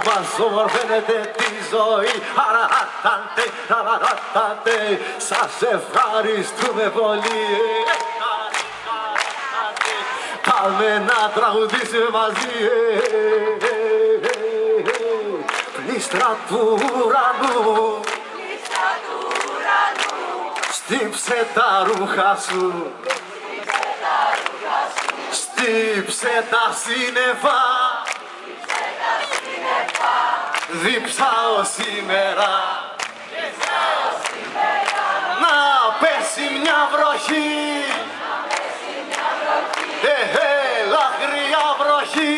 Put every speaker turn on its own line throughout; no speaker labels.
Μας ομορφαίνεται τη ζωή. Σας ευχαριστούμε πολύ. Πάμε να τραγουδήσουμε μαζί. Πλήστρα του ουρανού, στύψε τα ρούχα σου, στύψε τα σύννεφα, διψάω σήμερα να πέσει μια βροχή, λαχριά βροχή,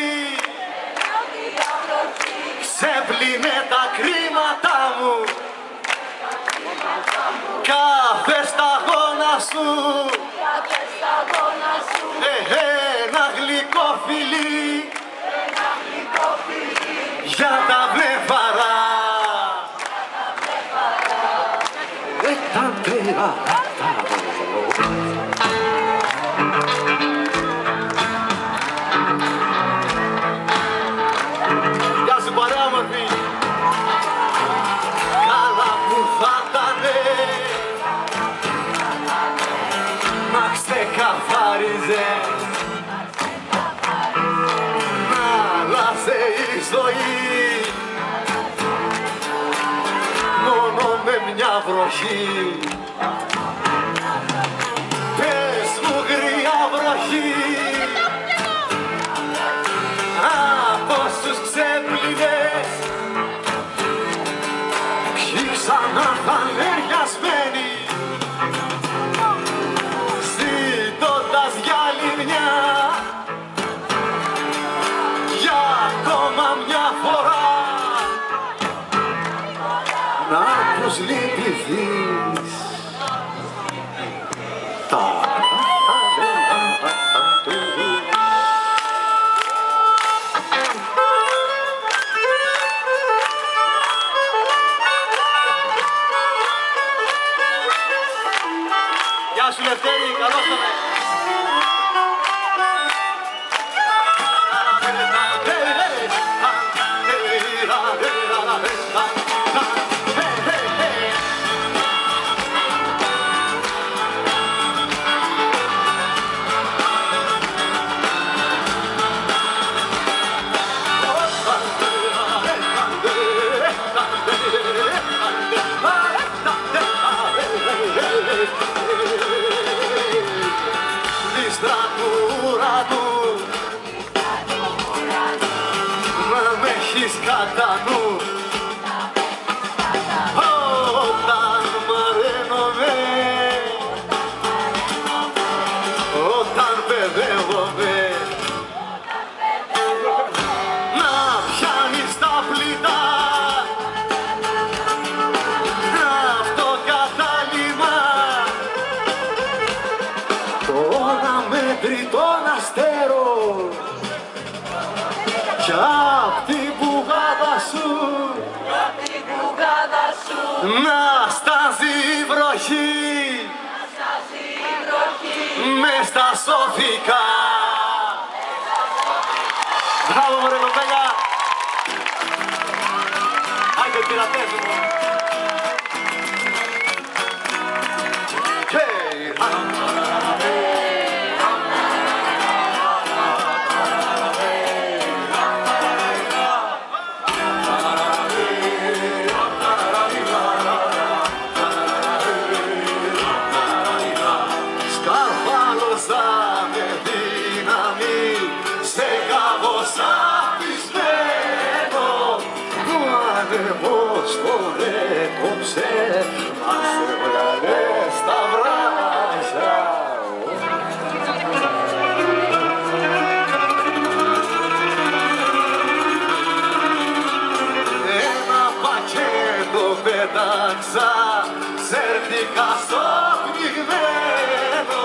ξέπλυνε τα κρίματα μου, κάθε σταγόνα σου, ένα γλυκό φιλί για τα βλέφαρα. Γεια σου παρέα όμορφη. Καλά που θα ήτανε να ξεκαθάριζε, να αλλάζε η ζωή μόνο με μια βροχή. Πες μου γριά βροχή, από όσους ξέπλυνες ποιοι ξανά θα λαιριασμένοι, ζητώντας για λιμνιά για ακόμα μια φορά να τους λυπηθείς. Γεια σου Λευτέρη, καλώς ήρθατε. Πλήστρα του ουρανού, να με έχεις κατά νου, όταν μαραίνομαι, όταν παιδεύομαι, να πιάνεις τα πλήτα αυτό κατάλημα, τώρα μέτρητον αστέρων κι απ' την πουγάδα σου να στάζει η βροχή μες στα σωθικά. Μπράβο μωρέ κοπέλια. Άιντε πειρατές μου. Με δύναμη σε καβοσαπισμένο, ο ανεμός τον έκοψε, μας έβγαλε στα βράχια. Ένα πακέτο πέταξα, σέρτικα στο πνιγμένο,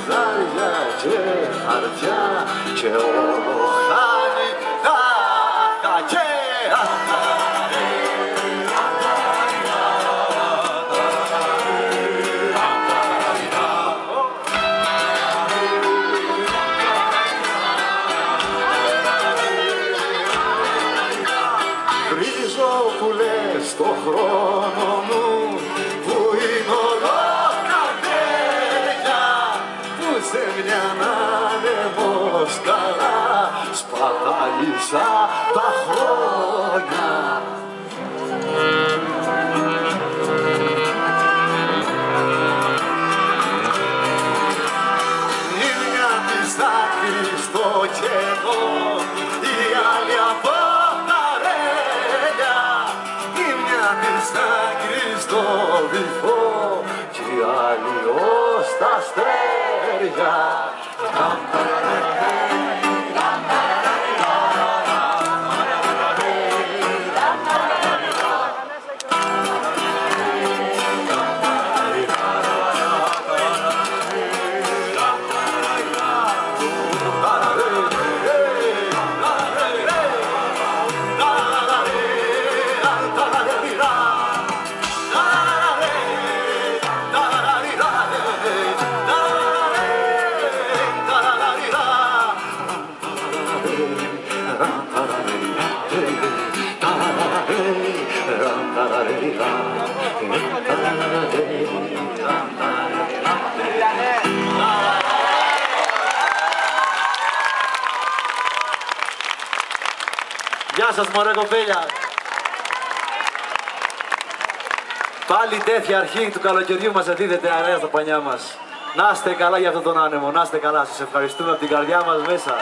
ζάρια και χαρτιά και όλο χάνει τα χακέα. σε μιαν άνεμο σκαλά σπατάλησα τα χρόνια. Η μια της δάκρυ στο κενό, η άλλη από τα ρέλια, η μια της δάκρυ στο βυθό κι η άλλη ως τα αστέρια.
Γεια σας μωρέ κοπέλια. Πάλι τέτοια αρχή του καλοκαιριού μας δίδεται αρέα στα πανιά μας. Να είστε καλά για αυτόν τον άνεμο, να είστε καλά. Σας ευχαριστούμε από την καρδιά μας μέσα.